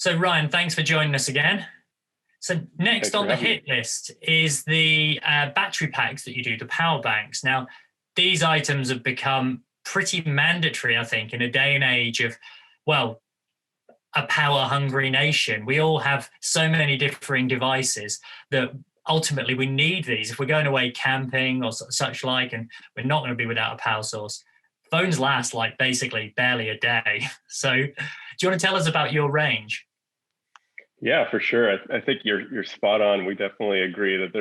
So Ryan, thanks for joining us again. So next Thanks for on the having me. hit list is the battery packs that you do, the power banks. Now, these items have become pretty mandatory, I think, in a day and age of, well, a power hungry nation. We all have so many differing devices that ultimately we need these. If we're going away camping or such like, and we're not going to be without a power source, phones last like basically barely a day. So do you want to tell us about your range? Yeah, for sure. I think you're spot on. We definitely agree that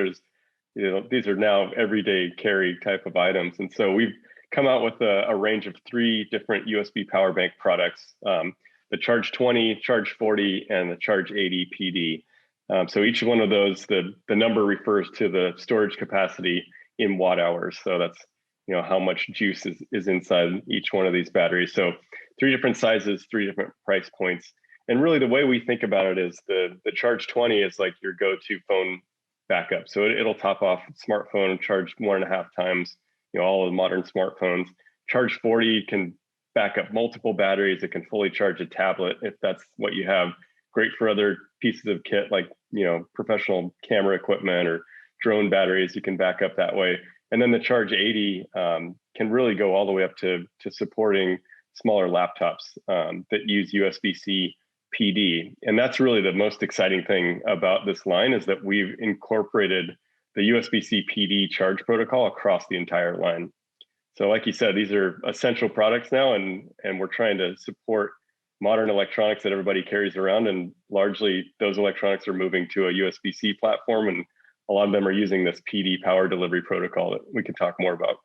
these are now everyday carry type of items, and so we've come out with a range of three different USB power bank products: the Charge 20, Charge 40, and the Charge 80 PD. So each one of those, the number refers to the storage capacity in watt hours. So that's how much juice is inside each one of these batteries. So three different sizes, three different price points. And really the way we think about it is the Charge 20 is like your go-to phone backup. So it'll top off smartphone, charge 1.5 times, all of the modern smartphones. Charge 40 can back up multiple batteries. It can fully charge a tablet if that's what you have. Great for other pieces of kit like, professional camera equipment or drone batteries. You can back up that way. And then the Charge 80 can really go all the way up to supporting smaller laptops that use USB-C PD. And that's really the most exciting thing about this line, is that we've incorporated the USB-C PD charge protocol across the entire line. So like you said, these are essential products now, and we're trying to support modern electronics that everybody carries around. And largely those electronics are moving to a USB-C platform, and a lot of them are using this PD power delivery protocol that we can talk more about.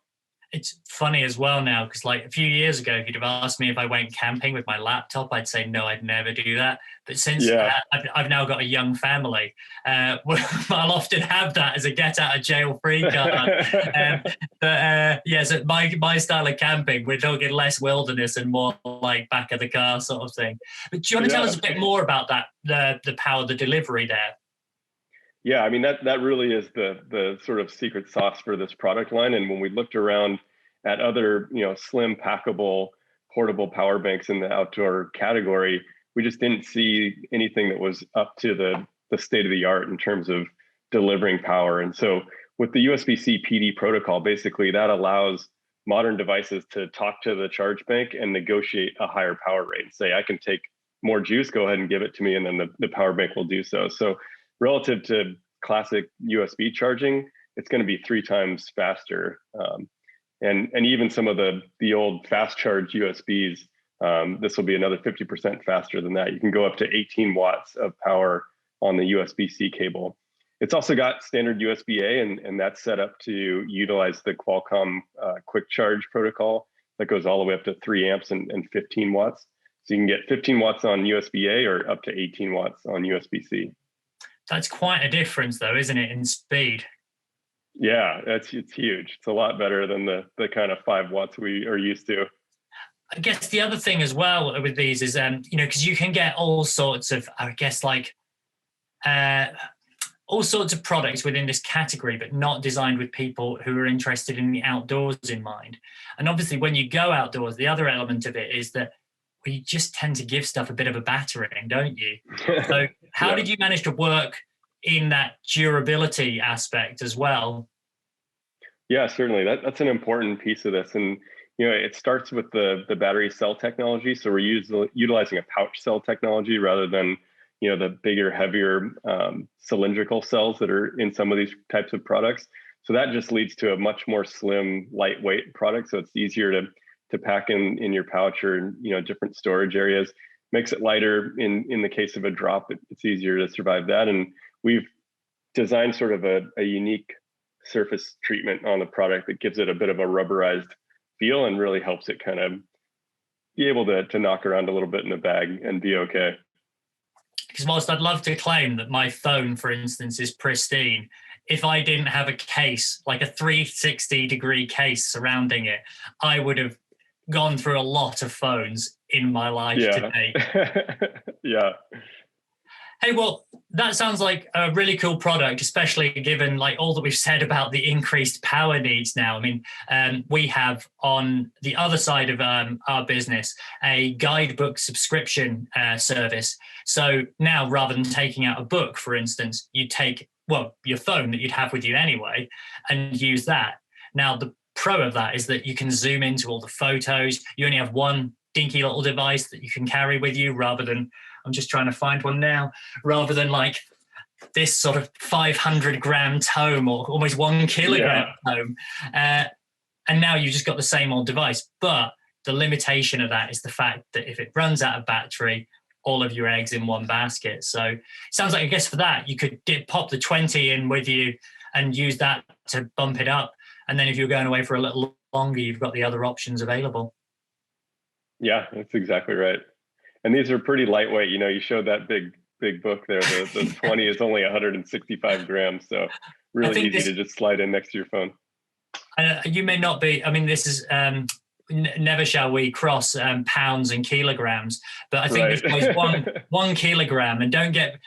It's funny as well now, because like a few years ago, if you'd have asked me if I went camping with my laptop, I'd say no, I'd never do that. But since Yeah. I've now got a young family, I'll often have that as a get out of jail free card. So my style of camping, we're talking less wilderness and more like back of the car sort of thing. But do you want to tell us a bit more about that, the power, the delivery there? Yeah, I mean, that really is the sort of secret sauce for this product line. And when we looked around at other, slim, packable, portable power banks in the outdoor category, we just didn't see anything that was up to the state of the art in terms of delivering power. And so with the USB-C PD protocol, basically that allows modern devices to talk to the charge bank and negotiate a higher power rate. Say, I can take more juice, go ahead and give it to me, and then the power bank will do so. So relative to classic USB charging, it's going to be 3 times faster. And even some of the old fast charge USBs, this will be another 50% faster than that. You can go up to 18 watts of power on the USB-C cable. It's also got standard USB-A, and that's set up to utilize the Qualcomm quick charge protocol that goes all the way up to 3 amps and 15 watts. So you can get 15 watts on USB-A or up to 18 watts on USB-C. That's quite a difference though, isn't it, in speed? Yeah, it's huge. It's a lot better than the kind of 5 watts we are used to. I guess the other thing as well with these is, because you can get all sorts of, I guess, like all sorts of products within this category, but not designed with people who are interested in the outdoors in mind. And obviously, when you go outdoors, the other element of it is that we just tend to give stuff a bit of a battering, don't you? So how did you manage to work in that durability aspect as well? Yeah, certainly. That's an important piece of this. And it starts with the battery cell technology. So we're utilizing a pouch cell technology rather than the bigger, heavier cylindrical cells that are in some of these types of products. So that just leads to a much more slim, lightweight product. So it's easier to pack in your pouch or different storage areas. Makes it lighter in the case of a drop. It's easier to survive that. And we've designed sort of a unique surface treatment on the product that gives it a bit of a rubberized feel and really helps it kind of be able to knock around a little bit in the bag and be okay. Because whilst I'd love to claim that my phone, for instance, is pristine, if I didn't have a case, like a 360-degree case surrounding it, I would have gone through a lot of phones in my life today. Yeah. Hey, well, that sounds like a really cool product, especially given like all that we've said about the increased power needs now. I mean, we have on the other side of our business a guidebook subscription service. So now, rather than taking out a book, for instance, you take, well, your phone that you'd have with you anyway and use that. Now, the pro of that is that you can zoom into all the photos. You only have one dinky little device that you can carry with you, rather than, I'm just trying to find one now, rather than like this sort of 500-gram tome or almost 1 kilogram tome. And now you've just got the same old device. But the limitation of that is the fact that if it runs out of battery, all of your eggs in one basket. So it sounds like, I guess for that, you could pop the 20 in with you and use that to bump it up. And then if you're going away for a little longer, you've got the other options available. Yeah, that's exactly right. And these are pretty lightweight. You know, you showed that big book there. The 20 is only 165 grams. So really easy to just slide in next to your phone. You may not be, I mean, this is, never shall we cross pounds and kilograms, but I think this was one kilogram, and don't get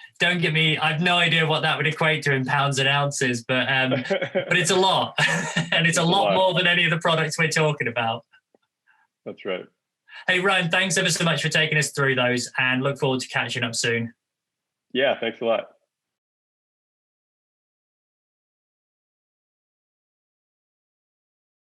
me, I have no idea what that would equate to in pounds and ounces, but it's a lot. And it's a lot more than any of the products we're talking about. That's right. Hey, Ryan, thanks ever so much for taking us through those, and look forward to catching up soon. Yeah, thanks a lot.